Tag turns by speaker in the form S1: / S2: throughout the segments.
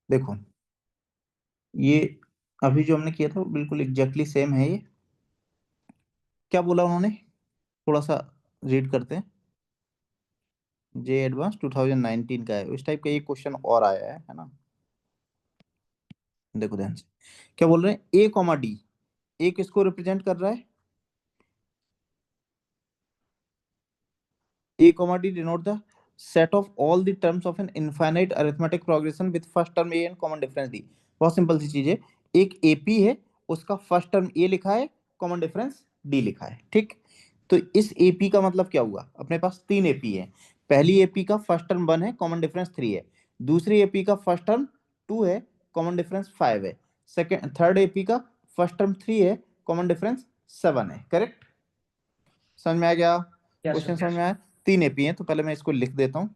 S1: देखो, ये अभी जो हमने किया था वो बिल्कुल एग्जैक्टली सेम है ये। क्या बोला उन्होंने, थोड़ा सा रीड करते हैं। जे एडवांस 2019 का है, उस टाइप का ये क्वेश्चन और आया है ना। देखो ध्यान से, क्या बोल रहे हैं, ए कॉमा डी। ए किसको रिप्रेजेंट कर रहा है, A comma D denote the set of all the terms of an infinite arithmetic progression with first term A and common difference D। बहुत सिंपल सी चीज है, एक AP है, उसका फर्स्ट टर्म A लिखा है, कॉमन डिफरेंस D लिखा है, ठीक। तो इस AP का मतलब क्या हुआ, अपने पास तीन AP है। पहली AP का फर्स्ट टर्म 1 है, कॉमन डिफरेंस 3 है। दूसरी AP का फर्स्ट टर्म 2 है, कॉमन डिफरेंस 5 है। सेकेंड थर्ड AP का फर्स्ट टर्म 3 है, कॉमन डिफरेंस 7 है। करेक्ट, समझ में आ गया,
S2: यस
S1: क्वेश्चन
S2: सर।
S1: समझ में आया। तीन एपी हैं, तो पहले मैं इसको लिख देता हूँ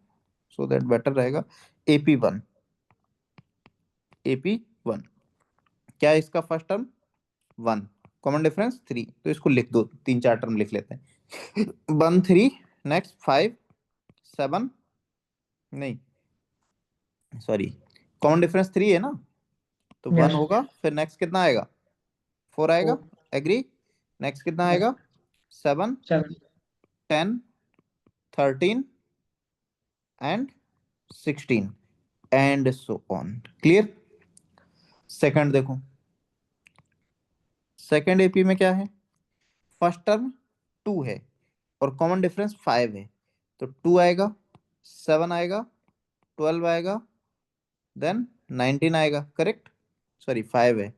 S1: सो दैट बेटर रहेगा। AP1, AP1 क्या है, इसका फर्स्ट टर्म 1, कॉमन डिफरेंस 3, तो इसको लिख दो, तीन चार टर्म लिख लेते हैं। 1 3, नेक्स्ट 5 7, नहीं सॉरी, कॉमन डिफरेंस 3 है ना, तो 1
S2: यस
S1: होगा, फिर नेक्स्ट कितना आएगा, 4 आएगा।
S2: 4
S1: एग्री, नेक्स्ट कितना
S2: यस
S1: आएगा, 7
S2: 7
S1: 10 13 and 16 and so on. Clear. Second देखो, सेकंड एपी में क्या है, फर्स्ट टर्म 2 है और कॉमन डिफरेंस 5 है, तो 2 आएगा, 7 आएगा, 12 आएगा, देन 19 आएगा। करेक्ट, सॉरी 5 है,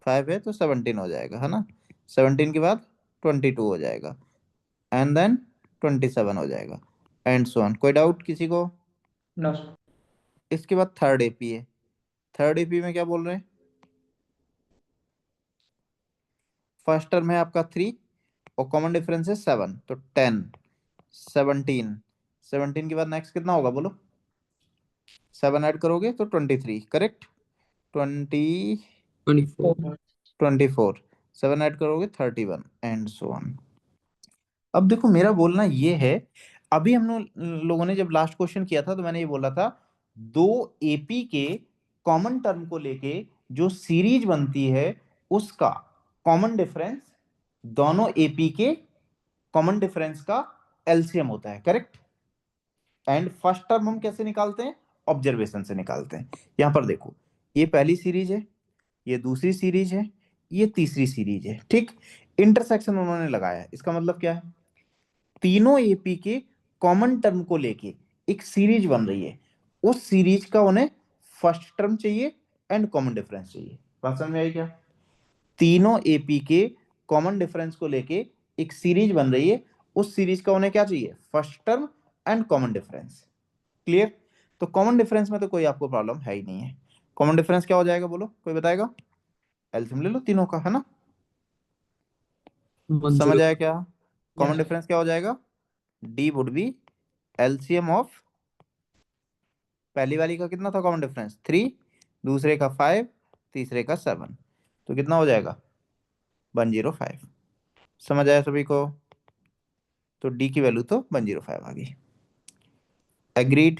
S1: 5 है तो 17 हो जाएगा, है ना। 17 के बाद 22 हो जाएगा, एंड देन 27 हो जाएगा, एंड सो ऑन। कोई डाउट किसी को।
S2: नो।
S1: इसके बाद थर्ड एपी है, थर्ड एपी में क्या बोल रहे हैं, फर्स्ट टर्म है आपका 3 और कॉमन डिफरेंस है 7, तो 10 17, 17 के बाद नेक्स्ट कितना होगा बोलो, 7 ऐड करोगे तो 23। करेक्ट, 20
S3: 24।
S1: 24, 7 ऐड करोगे 31 एंड सो ऑन। अब देखो मेरा बोलना ये है, अभी हम लोगों ने जब लास्ट क्वेश्चन किया था तो मैंने ये बोला था, दो एपी के कॉमन टर्म को लेके जो सीरीज बनती है उसका कॉमन डिफरेंस दोनों एपी के कॉमन डिफरेंस का एलसीएम होता है। करेक्ट, एंड फर्स्ट टर्म हम कैसे निकालते हैं, ऑब्जर्वेशन से निकालते हैं। यहां पर देखो, ये पहली सीरीज है, ये दूसरी सीरीज है, ये तीसरी सीरीज है, ठीक। इंटरसेक्शन उन्होंने लगाया है, इसका मतलब क्या है, तीनों एपी के कॉमन टर्म को लेके एक सीरीज बन रही है, उस सीरीज का उन्हें फर्स्ट टर्म चाहिए एंड कॉमन डिफरेंस चाहिए। बात समझ में आई क्या, तीनों एपी के कॉमन डिफरेंस को लेके एक सीरीज बन रही है, उस सीरीज का उन्हें क्या चाहिए, first term and common difference. Clear. तो कॉमन डिफरेंस में तो कोई आपको प्रॉब्लम है ही नहीं है। कॉमन डिफरेंस क्या हो जाएगा बोलो, कोई बताएगा, एलसीएम ले लो तीनों का, है ना। समझ
S3: 10।
S1: आया क्या, कॉमन
S2: यस
S1: डिफरेंस क्या हो जाएगा, D would be LCM of, पहली वाली का कितना था कॉमन डिफरेंस 3, दूसरे का 5, तीसरे का 7, तो कितना हो जाएगा 105। समझ आया सभी को, तो डी की वैल्यू तो 105 आ गई। एग्रीड,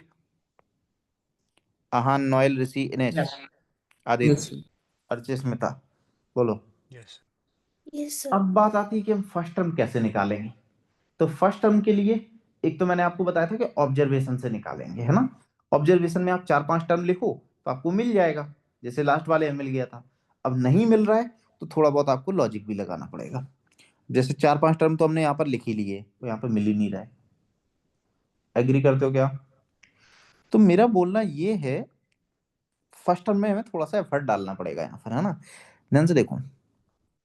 S1: आहान नोएल ऋषि इनेश
S2: यस
S1: आदित्य
S3: यस।
S1: अर्चित स्मिता, बोलो।
S4: यस।
S5: Yes sir.
S1: अब बात आती है कि हम फर्स्ट टर्म कैसे निकालेंगे। तो फर्स्ट टर्म के लिए एक तो मैंने आपको बताया था कि ऑब्जर्वेशन से निकालेंगे, है ना। ऑब्जर्वेशन में आप चार पांच टर्म लिखो तो आपको मिल जाएगा, जैसे लास्ट वाले में मिल गया था। अब नहीं मिल रहा है तो थोड़ा बहुत आपको लॉजिक भी लगाना पड़ेगा, जैसे चार पांच टर्म तो हमने यहाँ पर लिख ही लिए, तो यहाँ पर मिल ही नहीं रहा है। एग्री करते हो क्या, तो मेरा बोलना ये है, फर्स्ट टर्म में हमें थोड़ा सा एफर्ट डालना पड़ेगा यहाँ पर, है ना। ध्यान से देखो,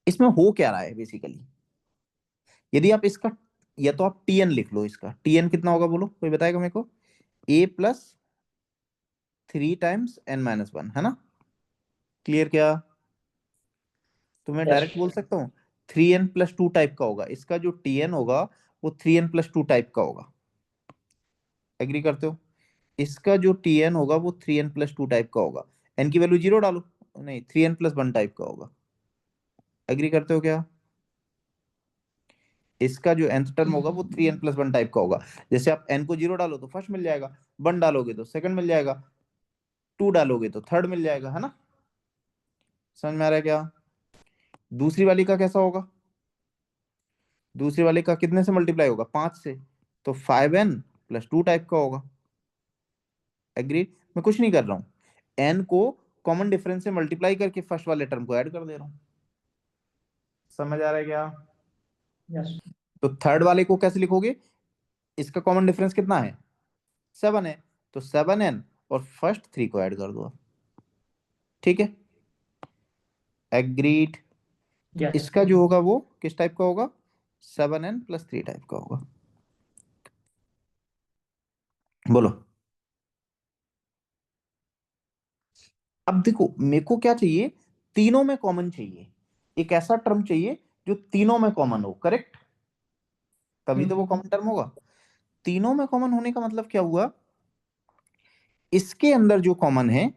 S1: इसमें हो क्या रहा है बेसिकली, यदि आप इसका, या तो आप टीएन लिख लो, इसका टीएन कितना होगा बोलो, कोई बताएगा मेरे को, A+3 टाइम्स n-1, है ना। क्लियर क्या, तो मैं
S2: यस
S1: डायरेक्ट बोल सकता हूँ 3n+2 टाइप का होगा, इसका जो टीएन होगा वो 3n+2 टाइप का होगा। एग्री करते हो, इसका जो टीएन होगा वो 3n+2 टाइप का होगा, एन की वैल्यू 0 डालो, नहीं 3n+1 टाइप का होगा। एग्री करते हो क्या, इसका जो nth टर्म होगा वो 3n+1 टाइप का होगा, जैसे आप n को 0 डालो तो फर्स्ट मिल जाएगा, 1 डालोगे तो सेकंड मिल जाएगा, 2 डालोगे तो थर्ड मिल जाएगा, है ना? समझ में आ रहा है क्या? दूसरी वाली का कैसा होगा? दूसरी वाले का कितने से मल्टीप्लाई होगा? 5 से, तो 5n+2 टाइप का होगा। एग्री? मैं कुछ नहीं कर रहा हूं, n को कॉमन डिफरेंस से मल्टीप्लाई करके फर्स्ट वाले टर्म को ऐड कर दे रहा हूं। समझ आ रहा है क्या?
S2: यस।
S1: तो थर्ड वाले को कैसे लिखोगे? इसका कॉमन डिफरेंस कितना है? 7 है, तो 7n और फर्स्ट 3 को ऐड कर दो। ठीक है, एग्रीड? तो
S2: यस।
S1: इसका जो होगा वो किस टाइप का होगा? 7n+3 टाइप का होगा। बोलो। अब देखो मेरे को क्या चाहिए, तीनों में कॉमन चाहिए, एक ऐसा टर्म चाहिए जो तीनों में कॉमन हो, करेक्ट? तभी तो वो कॉमन टर्म होगा। तीनों में कॉमन होने का मतलब क्या हुआ? इसके अंदर जो कॉमन है,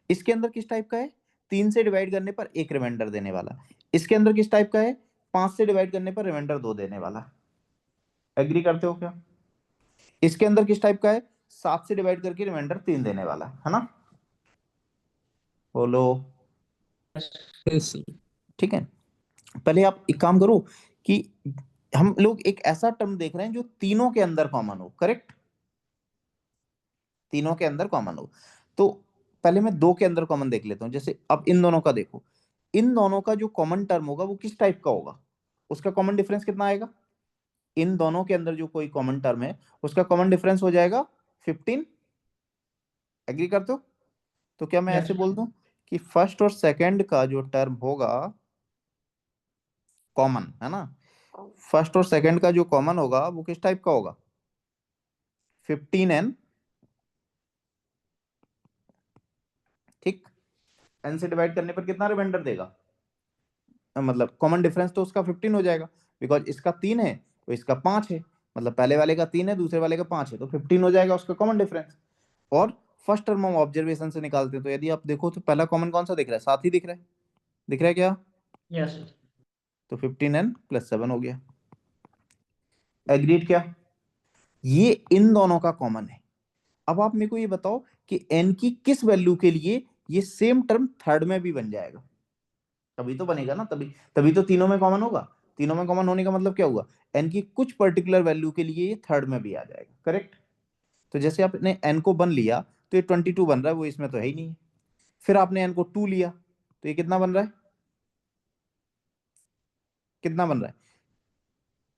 S1: इसके अंदर किस टाइप का है? 3 से डिवाइड करने पर एक रिमाइंडर देने वाला। इसके अंदर किस टाइप का है? 5 से डिवाइड करने पर रिमाइंडर 2 देने वाला। एग्री करते हो क्या? इसके अंदर किस टाइप का है? 7 से डिवाइड करके रिमाइंडर 3 देने वाला, है ना? बोलो।
S2: यस।
S1: ठीक है, पहले आप एक काम करो कि हम लोग एक ऐसा टर्म देख रहे हैं जो तीनों के अंदर कॉमन हो, करेक्ट? तीनों के अंदर कॉमन हो, तो पहले मैं दो के अंदर कॉमन देख लेता हूं। जैसे अब इन दोनों का देखो, इन दोनों का जो कॉमन टर्म होगा वो किस टाइप का होगा? उसका कॉमन डिफरेंस कितना आएगा? इन दोनों के अंदर जो कोई कॉमन टर्म है उसका कॉमन डिफरेंस हो जाएगा 15। एग्री करते हो? तो क्या मैं ऐसे
S2: यस।
S1: बोल दूं कि फर्स्ट और सेकंड का जो टर्म होगा कॉमन, है ना, फर्स्ट और सेकंड का जो कॉमन होगा वो किस टाइप का होगा? 15n। ठीक, n से डिवाइड करने पर कितना रिमाइंडर देगा? मतलब कॉमन डिफरेंस तो उसका 15 हो जाएगा, बिकॉज इसका 3 है तो इसका 5 है, मतलब पहले वाले का 3 है दूसरे वाले का 5 है, तो 15 हो जाएगा उसका कॉमन डिफरेंस। और फर्स्ट टर्म हम ऑब्जर्वेशन से निकालते हैं, तो यदि आप देखो तो पहला कॉमन कौन सा दिख रहा है? 7 ही दिख रहा है। दिख रहा है क्या?
S2: यस।
S1: तो 15n+7 हो गया। एग्रीड क्या? ये इन दोनों का कॉमन है। अब आप मेरे को ये बताओ कि n की किस वैल्यू के लिए ये सेम टर्म थर्ड में भी बन जाएगा? तभी तो बनेगा ना, तभी तभी तो तीनों में कॉमन होगा। तीनों में कॉमन होने का मतलब क्या हुआ? n की कुछ पर्टिकुलर वैल्यू के लिए ये थर्ड में भी आ जाएगा, करेक्ट? तो जैसे आपने n को 1 लिया तो ये 22 बन रहा है, वो इसमें तो है ही नहीं है। फिर आपने n को 2 लिया तो ये कितना बन रहा है? कितना बन रहा है?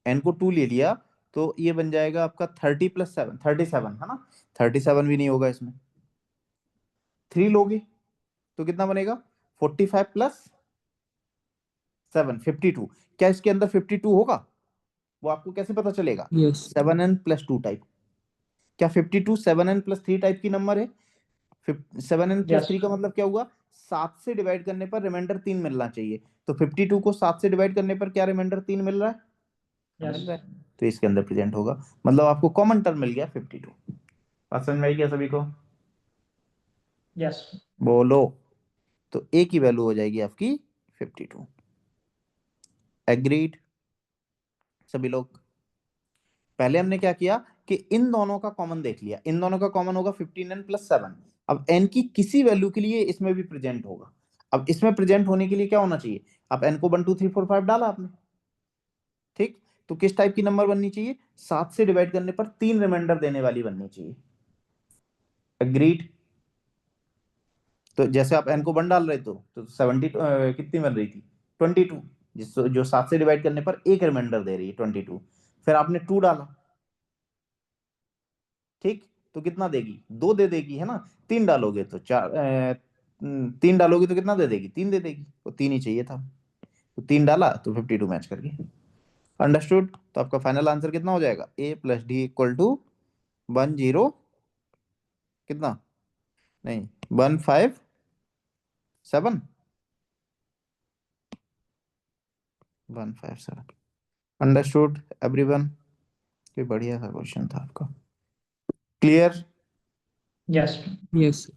S1: n को 2 ले लिया तो ये बन जाएगा आपका 30+7, 37, है ना? 37 भी नहीं होगा इसमें। 3 लोगे तो कितना बनेगा? 45+7, 52। क्या इसके अंदर 52 होगा? वो आपको कैसे पता चलेगा?
S2: यस।
S1: 7n+2 type. क्या 52 7n+3 टाइप की नंबर है? 7n+3
S2: yes.
S1: का मतलब क्या हुआ? 7 से डिवाइड करने पर रिमाइंडर 3 मिलना चाहिए, तो 52 को 7 से डिवाइड करने पर क्या रिमाइंडर 3 मिल रहा है? मिल
S2: यस।
S1: रहा है, तो इसके अंदर प्रेजेंट होगा। मतलब आपको कॉमन टर्म मिल गया 52। बात समझ में आई क्या सभी को?
S2: यस।
S1: बोलो। तो ए की वैल्यू हो जाएगी आपकी 52। एग्रीड सभी लोग? पहले हमने क्या किया कि इन दोनों का कॉमन देख लिया, इन दोनों का कॉमन होगा 15n+7। अब n की किसी वैल्यू के लिए इसमें भी प्रेजेंट होगा। अब इसमें प्रेजेंट होने के लिए क्या होना चाहिए? अब n को 1 2 3 4 5 डाला आपने, ठीक, तो किस टाइप की नंबर बननी चाहिए? 7 से डिवाइड करने पर 3 रिमाइंडर देने वाली बननी चाहिए। अग्रीड? तो जैसे आप n को 1 डाल रहे तो 70 कितनी बन रही थी? 22, जो 7 से डिवाइड करने पर एक रिमाइंडर दे रही है 22। फिर आपने 2 डाला, ठीक, तो कितना देगी? 2 दे देगी, है ना? 3 डालोगे तो 4, 3 डालोगे तो कितना दे देगी? 3 दे देगी, तो 3 ही चाहिए था, तो 3 डाला तो 52 मैच कर गई। अंडरस्टूड? तो आपका फाइनल आंसर कितना हो जाएगा? a+d=10, कितना? नहीं, 157, 157। Understood everyone? ये बढ़िया सा क्वेश्चन था आपका। क्लियर?
S2: यस। यस।